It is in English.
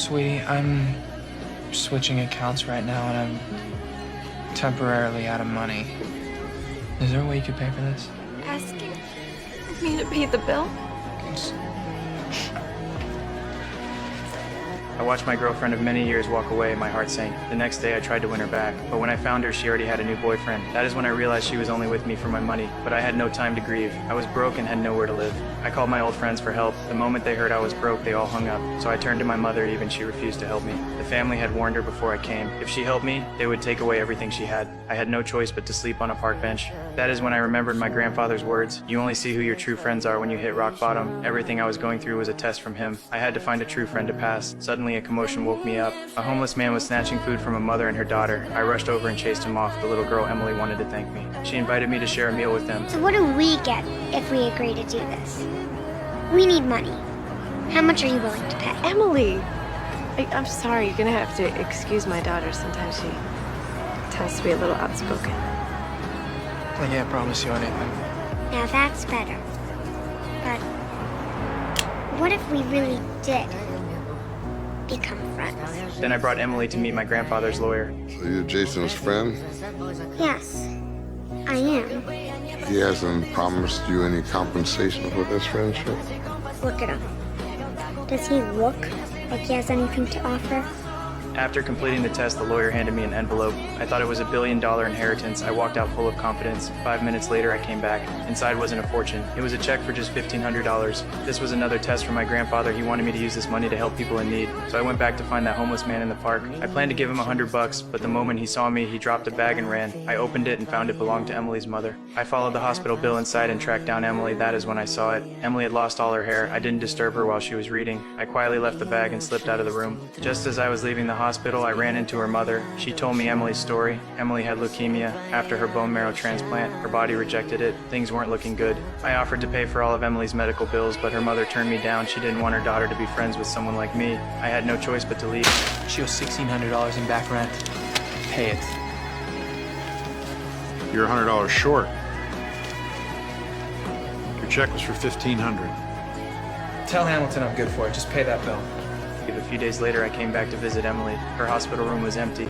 Sweetie, I'm switching accounts right now and I'm temporarily out of money. Is there a way you could pay for this? Asking me to pay the bill? I watched my girlfriend of many years walk away and my heart sank. The next day I tried to win her back, but when I found her, she already had a new boyfriend. That is when I realized she was only with me for my money, but I had no time to grieve. I was broke and had nowhere to live. I called my old friends for help. The moment they heard I was broke, they all hung up. So I turned to my mother, even she refused to help me. The family had warned her before I came. If she helped me, they would take away everything she had. I had no choice but to sleep on a park bench. That is when I remembered my grandfather's words. You only see who your true friends are when you hit rock bottom. Everything I was going through was a test from him. I had to find a true friend to pass. Suddenly, a commotion woke me up. A homeless man was snatching food from a mother and her daughter. I rushed over and chased him off. The little girl, Emily, wanted to thank me. She invited me to share a meal with them. So what do we get if we agree to do this? We need money. How much are you willing to pay? Emily! I'm sorry, you're gonna have to excuse my daughter. Sometimes she tends to be a little outspoken. I can't promise you anything. Now that's better. But what if we really did become friends? Then I brought Emily to meet my grandfather's lawyer. So you're Jason's friend? Yes, I am. He hasn't promised you any compensation for this friendship? Look at him. Does he look like he has anything to offer? After completing the test, the lawyer handed me an envelope. I thought it was $1 billion inheritance. I walked out full of confidence. 5 minutes later, I came back. Inside wasn't a fortune. It was a check for just $1,500. This was another test from my grandfather. He wanted me to use this money to help people in need. So I went back to find that homeless man in the park. I planned to give him $100, but the moment he saw me, he dropped a bag and ran. I opened it and found it belonged to Emily's mother. I followed the hospital bill inside and tracked down Emily. That is when I saw it. Emily had lost all her hair. I didn't disturb her while she was reading. I quietly left the bag and slipped out of the room. Just as I was leaving the hospital, I ran into her mother. She told me Emily's story. Emily had leukemia. After her bone marrow transplant, her body rejected it. Things weren't looking good. I offered to pay for all of Emily's medical bills, but her mother turned me down. She didn't want her daughter to be friends with someone like me. I had no choice but to leave. She owes $1,600 in back rent. Pay it. You're $100 short. Your check was for $1,500. Tell Hamilton I'm good for it. Just pay that bill. A few days later, I came back to visit Emily. Her hospital room was empty.